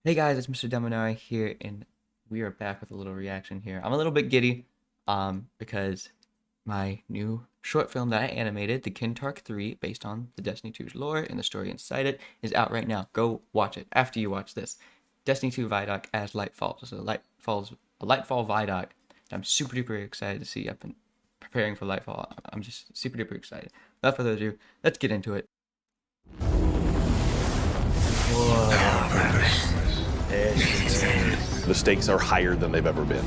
Hey guys, it's Mr. Demonari here, and we are back with a little reaction here. I'm a little bit giddy, because my new short film that I animated, The Kintark 3, based on the Destiny 2's lore and the story inside it, is out right now. Go watch it after you watch this. Destiny 2 Vidoc as Lightfall. So Lightfall Vidoc. I'm super duper excited to see. I've been preparing for Lightfall. I'm just super duper excited. Without further ado, let's get into it. Whoa. The stakes are higher than they've ever been.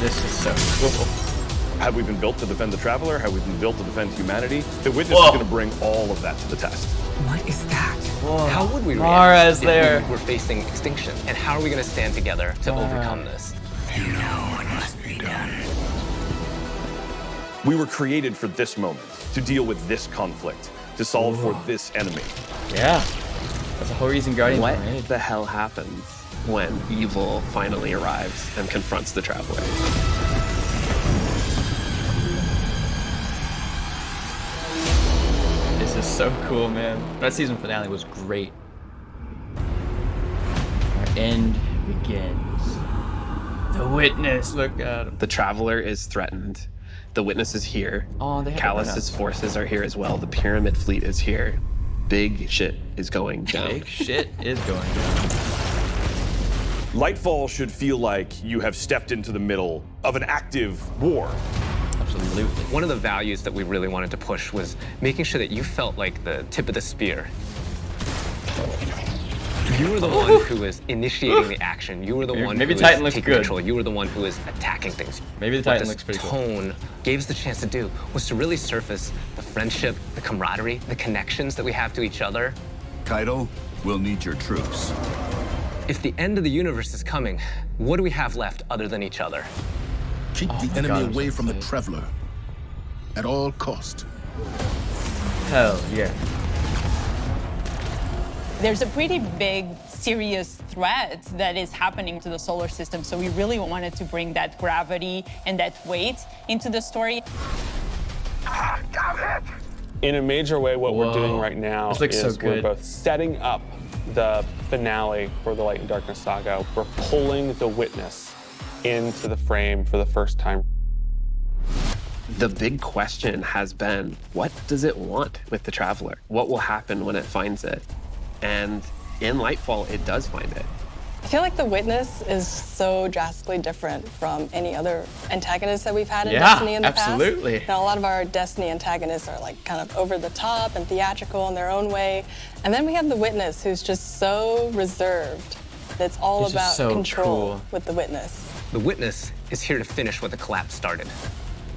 This is so cool. Have we been built to defend the Traveler? Have we been built to defend humanity? The Witness is going to bring all of that to the test. What is that? Whoa. How would we Mara's react there. if we're facing extinction? And how are we going to stand together to overcome this? You know what must be done. We were created for this moment, to deal with this conflict, to solve for this enemy. Yeah. That's the whole reason Guardians What were made. the hell happens when evil finally arrives and confronts the Traveler? This is so cool, man. That season finale was great. Our end begins. The Witness, look at him. The Traveler is threatened. The Witness is here. Oh, they have Callus's forces are here as well. The Pyramid fleet is here. Big shit is going down. Big shit is going down. Lightfall should feel like you have stepped into the middle of an active war. Absolutely. One of the values that we really wanted to push was making sure that you felt like the tip of the spear. You were the one who was initiating the action. You were the one Maybe who Titan was looks taking good. control. You were the one who was attacking things. Maybe the What Titan this looks pretty cool. tone gave us the chance to do was to really surface the friendship, the camaraderie, the connections that we have to each other. Kaido, we'll need your troops. If the end of the universe is coming, what do we have left other than each other? Keep Oh the my enemy God, I'm away so from the excited. Traveler. At all cost. Hell yeah. There's a pretty big, serious threat that is happening to the solar system, so we really wanted to bring that gravity and that weight into the story. In a major way, what we're doing Whoa. right now This looks is so we're good. both setting up the finale for the Light and Darkness saga. We're pulling the Witness into the frame for the first time. The big question has been, what does it want with the Traveler? What will happen when it finds it? And in Lightfall, it does find it. I feel like the Witness is so drastically different from any other antagonist that we've had in Destiny in the absolutely. past. Now, a lot of our Destiny antagonists are like kind of over the top and theatrical in their own way. And then we have the Witness, who's just so reserved. It's all He's just about so control cool. with the Witness. The Witness is here to finish what the collapse started.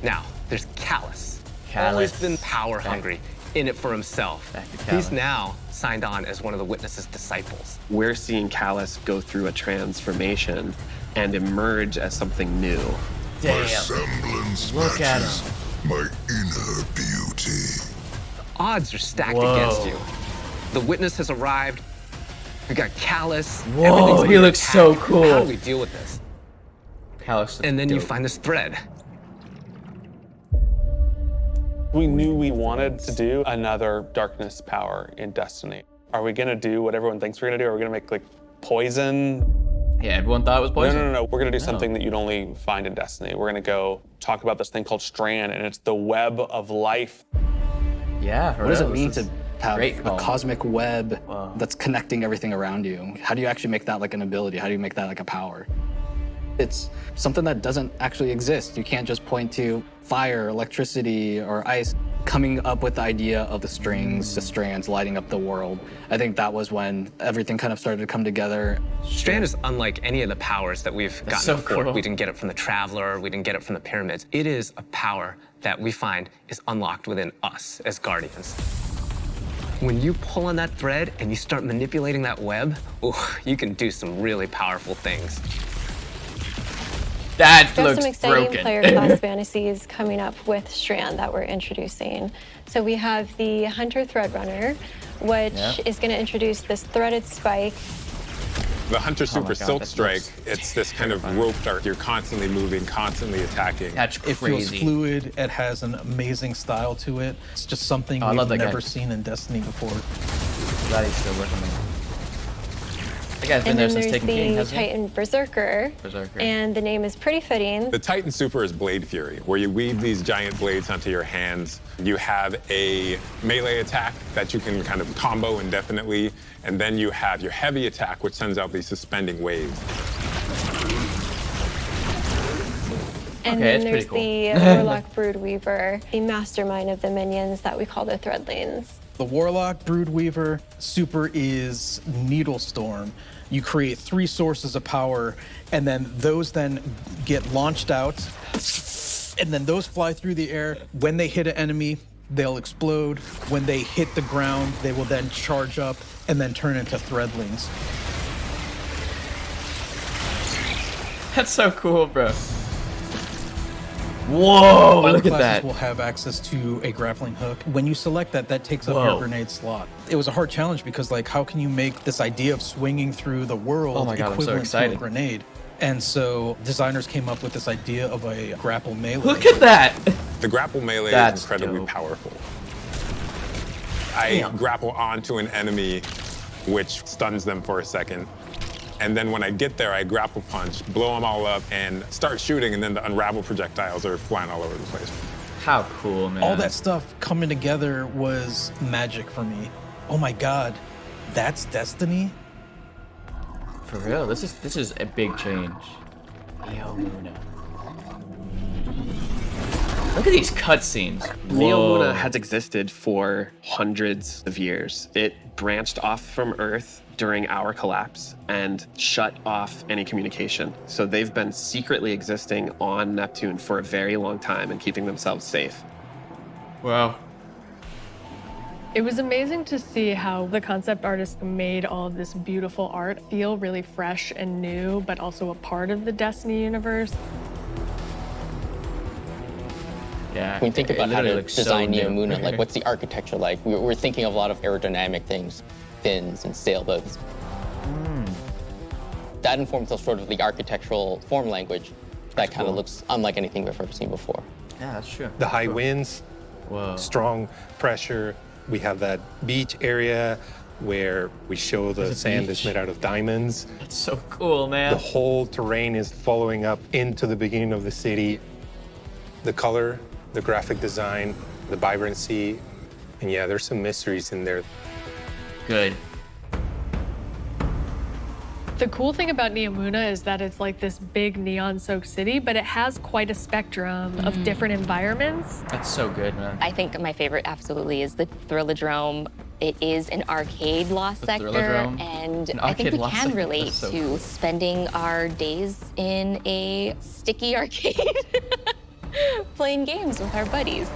Now, there's Callus. Callus. Always been power hungry, in it for himself. Back to Callus. He's now signed on as one of the Witness's disciples. We're seeing Callus go through a transformation and emerge as something new. Damn. Semblance Look at matches my inner beauty. Odds are stacked Whoa. against you. The Witness has arrived. We got Callus. Whoa, Everything's he under looks attack. so cool. How do we deal with this? Callus. And then you dope. find this thread. We knew we wanted to do another Darkness power in Destiny. Are we gonna do what everyone thinks we're gonna do? Are we gonna make like poison? Yeah, everyone thought it was poison. No. We're gonna do something that you'd only find in Destiny. We're gonna go talk about this thing called Strand, and it's the web of life. Yeah. What does it mean to have great a call. cosmic web Wow. that's connecting everything around you? How do you actually make that like an ability? How do you make that like a power? It's something that doesn't actually exist. You can't just point to fire, electricity, or ice. Coming up with the idea of the strings, the strands lighting up the world. I think that was when everything kind of started to come together. Strand is unlike any of the powers that we've gotten so before. cool. We didn't get it from the Traveler, we didn't get it from the Pyramids. It is a power that we find is unlocked within us as Guardians. When you pull on that thread and you start manipulating that web, ooh, you can do some really powerful things. That We have looks some exciting broken. player class fantasies coming up with Strand that we're introducing. So we have the Hunter Threadrunner, which Yeah. is going to introduce this threaded spike. The Hunter Super God, Silk that Strike, looks it's this kind of rope dart. You're constantly moving, constantly attacking. That's It feels crazy. fluid. It has an amazing style to it. It's just something Oh, I love we've that guy. never seen in Destiny before. Glad he's still working on it. That guy's been And there then since there's Taken King, the hasn't he? Titan Berserker. And the name is pretty fitting. The Titan Super is Blade Fury, where you weave these giant blades onto your hands. You have a melee attack that you can kind of combo indefinitely, and then you have your heavy attack, which sends out these suspending waves. And Okay, then it's there's pretty the Warlock Broodweaver, the mastermind of the minions that we call the Threadlings. The Warlock Broodweaver super is Needle Storm. You create 3 sources of power, and then those then get launched out, and then those fly through the air. When they hit an enemy, they'll explode. When they hit the ground, they will then charge up and then turn into Threadlings. That's so cool, bro. Whoa, All look at classes that. will have access to a grappling hook. When you select that, that takes up Whoa. your grenade slot. It was a hard challenge because, like, how can you make this idea of swinging through the world Oh my God, I'm so equivalent to a excited. grenade? And so designers came up with this idea of a grapple melee. Look at that. The grapple melee That's is incredibly dope. powerful. I Damn. grapple onto an enemy, which stuns them for a second. And then when I get there, I grapple punch, blow them all up, and start shooting, and then the unravel projectiles are flying all over the place. How cool, man. All that stuff coming together was magic for me. Oh my God, that's Destiny? For real, this is a big change. Neomuna. Look at these cutscenes. Neomuna has existed for hundreds of years. It branched off from Earth during our collapse and shut off any communication. So they've been secretly existing on Neptune for a very long time and keeping themselves safe. Wow. It was amazing to see how the concept artist made all of this beautiful art feel really fresh and new, but also a part of the Destiny universe. Yeah. When you think it about how literally to looks so design new. Neomuna, like what's the architecture like? We're thinking of a lot of aerodynamic things, fins and sailboats. That informs us sort of the architectural form language that kind of looks unlike anything we've ever seen before. Yeah, that's true. The high winds, strong pressure. We have that beach area where we show the There's a sand is beach. made out of diamonds. That's so cool, man. The whole terrain is following up into the beginning of the city. The color, the graphic design, the vibrancy, and yeah, there's some mysteries in there. Good. The cool thing about Neomuna is that it's like this big neon-soaked city, but it has quite a spectrum of different environments. That's so good, man. I think my favorite absolutely is the Thrillodrome. It is an arcade lost The sector, Thrillodrome? and An I think arcade we lost can sector, relate that's so to cool. spending our days in a sticky arcade playing games with our buddies.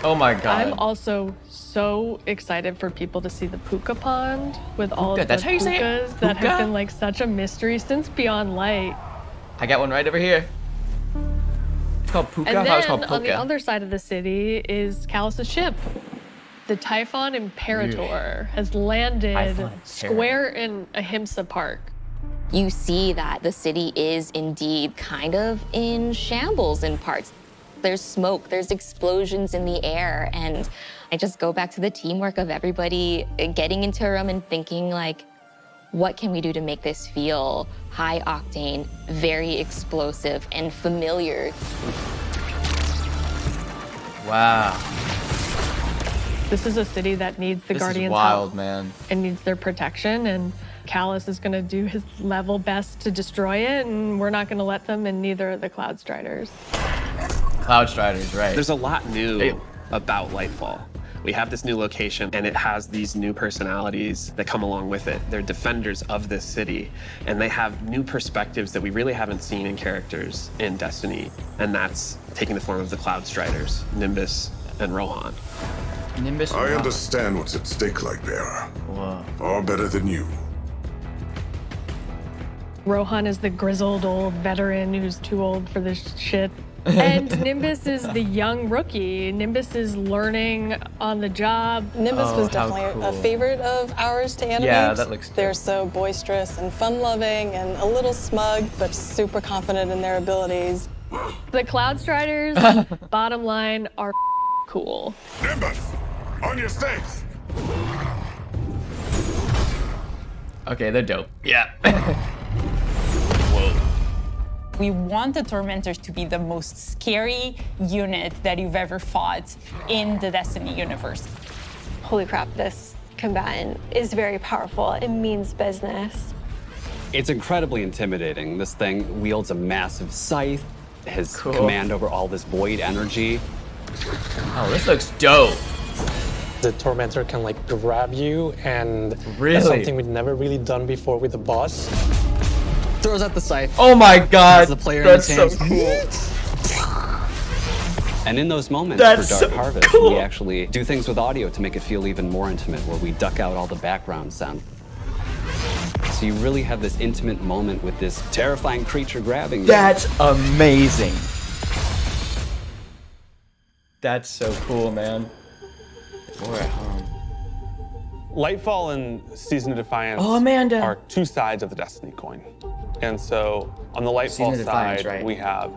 Oh my God. I'm also so excited for people to see the Puka Pond with all Puka, of the that's how you say it? pukas that Puka? have been like such a mystery since Beyond Light. I got one right over here. It's called Puka. And I thought it was then called on the Puka. other side of the city is Callus's ship. The Typhon Imperator has landed Typhon square in Ahimsa Park. You see that the city is indeed kind of in shambles in parts. There's smoke, there's explosions in the air, and I just go back to the teamwork of everybody getting into a room and thinking like, what can we do to make this feel high octane, very explosive, and familiar? Wow. This is a city that needs the This is Guardians' wild, help man. and needs their protection, and Callus is gonna do his level best to destroy it, and we're not gonna let them, and neither are the Cloud Striders. Cloud Striders, right. There's a lot new about Lightfall. We have this new location, and it has these new personalities that come along with it. They're defenders of this city, and they have new perspectives that we really haven't seen in characters in Destiny, and that's taking the form of the Cloud Striders, Nimbus and Rohan. Nimbus and I Rohan. understand what's at stake, Lightbearer. Whoa. Far better than you. Rohan is the grizzled old veteran who's too old for this shit. And Nimbus is the young rookie. Nimbus is learning on the job. Nimbus Oh, was how definitely a cool. favorite of ours to animate. Yeah, that looks They're so boisterous and fun-loving and a little smug, but super confident in their abilities. The Cloud Striders, bottom line, are cool. Nimbus, on your face! Okay, they're dope. Yeah. We want the Tormentors to be the most scary unit that you've ever fought in the Destiny universe. Holy crap, this combatant is very powerful. It means business. It's incredibly intimidating. This thing wields a massive scythe, has Cool. command over all this void energy. Oh, this looks dope. The Tormentor can like grab you, and Really? that's something we've never really done before with the boss. Throws out the scythe. Oh my god, As the player that's in so his hands. cool. And in those moments That's for Dark so Harvest, cool. we actually do things with audio to make it feel even more intimate, where we duck out all the background sound. So you really have this intimate moment with this terrifying creature grabbing you. That's amazing. That's so cool, man. We're at home. Lightfall and Season of Defiance Oh, Amanda. are two sides of the Destiny coin. And so on the Season Lightfall of Defiance, side, right. we have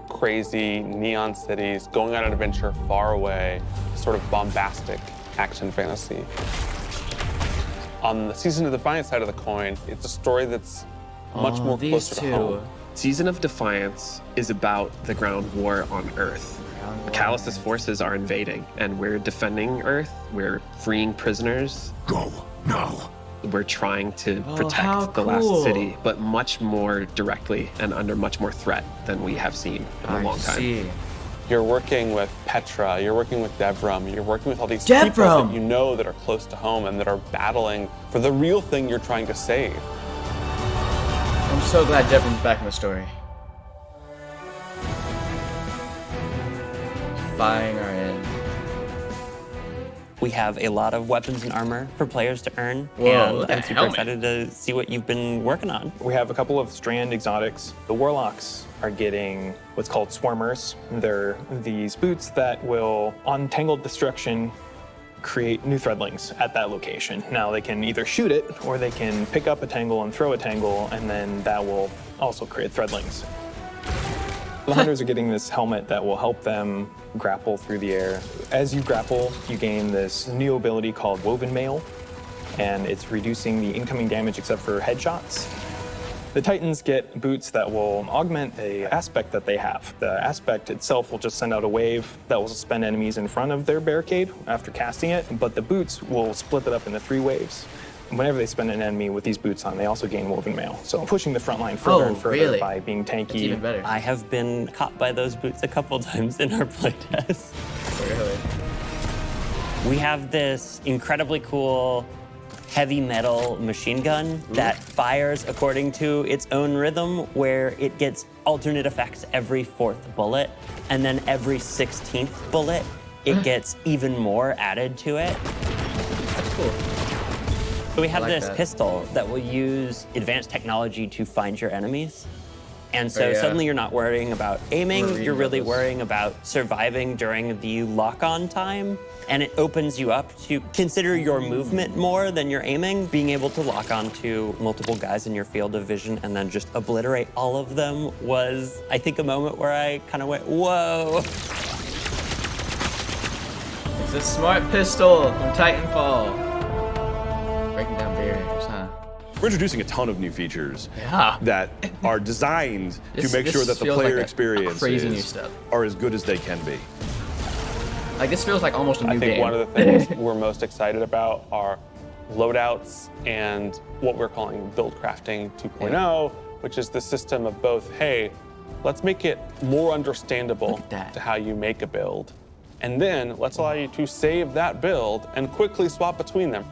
crazy neon cities going on an adventure far away, sort of bombastic action fantasy. On the Season of Defiance side of the coin, it's a story that's much more these closer two. to home. Season of Defiance is about the ground war on Earth. Callus's forces are invading, and we're defending Earth. We're freeing prisoners. Go now. We're trying to Oh, how protect the cool. last city, but much more directly and under much more threat than we have seen in a long time. See. You're working with Petra, you're working with Devram, you're working with all these people Devram! that you know that are close to home and that are battling for the real thing you're trying to save. I'm so glad Devram's back in the story. Defying our end. We have a lot of weapons and armor for players to earn, Whoa, and the I'm super helmet. excited to see what you've been working on. We have a couple of Strand exotics. The Warlocks are getting what's called Swarmers. They're these boots that will, on Tangled Destruction, create new threadlings at that location. Now they can either shoot it, or they can pick up a tangle and throw a tangle, and then that will also create threadlings. The hunters are getting this helmet that will help them grapple through the air. As you grapple, you gain this new ability called Woven Mail, and it's reducing the incoming damage except for headshots. The Titans get boots that will augment a aspect that they have. The aspect itself will just send out a wave that will suspend enemies in front of their barricade after casting it, but the boots will split it up into 3 waves. Whenever they spend an enemy with these boots on, they also gain Woven Mail. So pushing the front line further and further by being tanky. Even better. I have been caught by those boots a couple times in our playtest. Really? We have this incredibly cool heavy metal machine gun that fires according to its own rhythm, where it gets alternate effects every 4th bullet, and then every 16th bullet, it gets even more added to it. That's cool. So we have I like this that. pistol that will use advanced technology to find your enemies. And so Oh, yeah. suddenly you're not worrying about aiming, We're reading you're really about this. worrying about surviving during the lock-on time. And it opens you up to consider your movement more than your aiming, being able to lock on to multiple guys in your field of vision and then just obliterate all of them was, I think, a moment where I kind of went, whoa. It's a smart pistol from Titanfall. Breaking down barriers, huh? We're introducing a ton of new features Yeah. that are designed This- to make sure this that the feels player like a experiences crazy new stuff. are as good as they can be. Like, this feels like almost a new I think game. one of the things we're most excited about are loadouts and what we're calling build crafting 2.0, which is the system of both, hey, let's make it more understandable to how you make a build. And then let's allow you to save that build and quickly swap between them.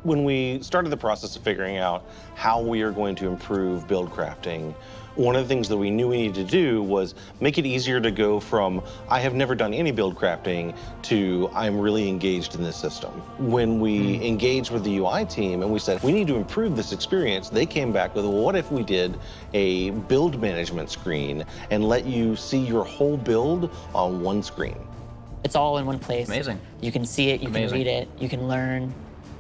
When we started the process of figuring out how we are going to improve build crafting, one of the things that we knew we needed to do was make it easier to go from I have never done any build crafting to I'm really engaged in this system. When we engaged with the UI team and we said we need to improve this experience, they came back with, well, what if we did a build management screen and let you see your whole build on one screen? It's all in one place. Amazing. You can see it, you can Amazing. read it, you can learn.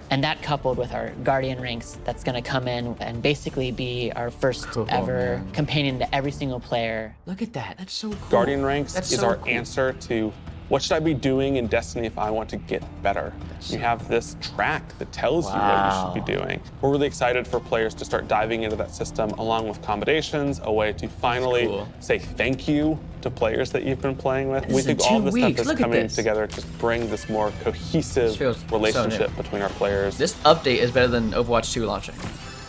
And that coupled with our Guardian ranks, that's gonna come in and basically be our first ever man. companion to every single player. Look at that. That's so cool. Guardian ranks That's is so our cool. answer to What should I be doing in Destiny if I want to get better? You have this track that tells you what you should be doing. We're really excited for players to start diving into that system along with combinations, a way to finally say thank you to players that you've been playing with. We think all this stuff is coming together to bring this more cohesive relationship between our players. This update is better than Overwatch 2 launching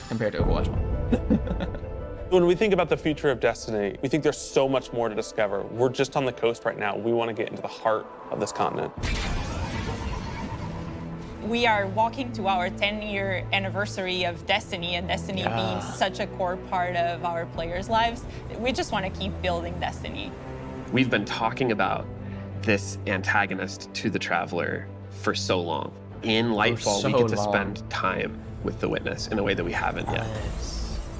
compared to Overwatch 1. When we think about the future of Destiny, we think there's so much more to discover. We're just on the coast right now. We want to get into the heart of this continent. We are walking to our 10-year anniversary of Destiny, and Destiny being such a core part of our players' lives. We just want to keep building Destiny. We've been talking about this antagonist to the Traveler for so long. In Lightfall, we get to spend time with the Witness in a way that we haven't yet.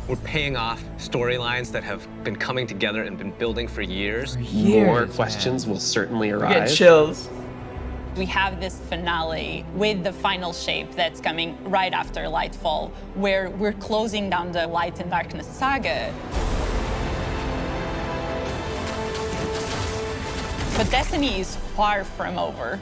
We're paying off storylines that have been coming together and been building for years. More questions will certainly arise. Get chills. We have this finale with the final shape that's coming right after Lightfall, where we're closing down the Light and Darkness saga. But Destiny is far from over.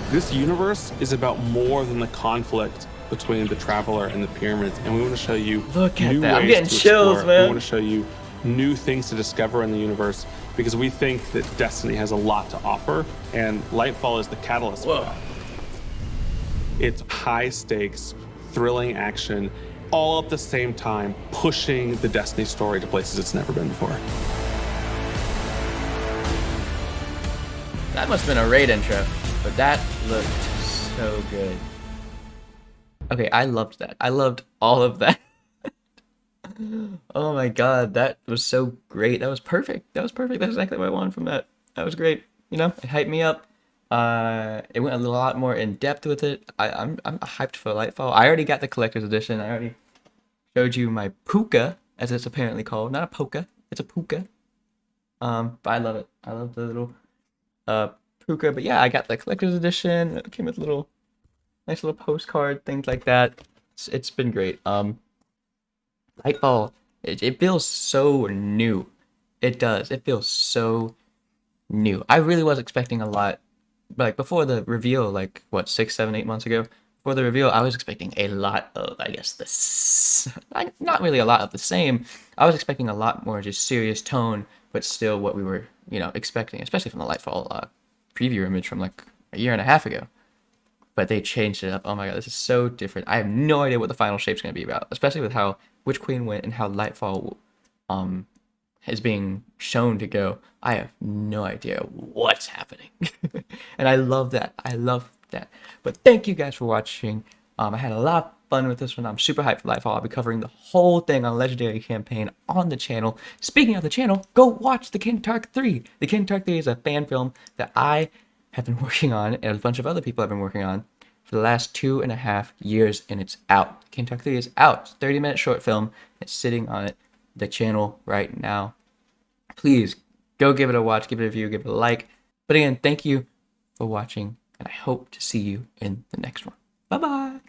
This universe is about more than the conflict between the Traveler and the Pyramids, and we want to show you new ways I'm getting to chills, explore. man. We want to show you new things to discover in the universe because we think that Destiny has a lot to offer, and Lightfall is the catalyst for that. It's high stakes, thrilling action, all at the same time, pushing the Destiny story to places it's never been before. That must have been a raid intro, but that looked so good. Okay, I loved that. I loved all of that. Oh my god, that was so great. That was perfect. That was perfect. That's exactly what I wanted from that. That was great. You know, it hyped me up. It went a lot more in depth with it. I'm hyped for Lightfall. I already got the collector's edition. I already showed you my puka, as it's apparently called. Not a polka, it's a puka. But I love it. I love the little puka. But yeah, I got the collector's edition. It came with little nice little postcard, things like that. It's been great. Lightfall, it feels so new. It does. It feels so new. I really was expecting a lot. Like before the reveal, like what, 6, 7, 8 months ago, before the reveal, I was expecting a lot of, I guess, not really a lot of the same. I was expecting a lot more just serious tone, but still what we were, you know, expecting, especially from the Lightfall preview image from like a year and a half ago. But they changed it up. Oh my god, this is so different. I have no idea what the final shape's going to be about, especially with how Witch Queen went and how Lightfall is being shown to go. I have no idea what's happening. And I love that. I love that. But thank you guys for watching. I had a lot of fun with this one. I'm super hyped for Lightfall. I'll be covering the whole thing on Legendary Campaign on the channel. Speaking of the channel, go watch The Kintark 3. The Kintark 3 is a fan film that I have been working on, and a bunch of other people have been working on for the last 2.5 years, and it's out. Kintark 3 is out. It's a 30-minute short film. It's sitting on the channel right now. Please go give it a watch, give it a view, give it a like. But again, thank you for watching, and I hope to see you in the next one. Bye-bye.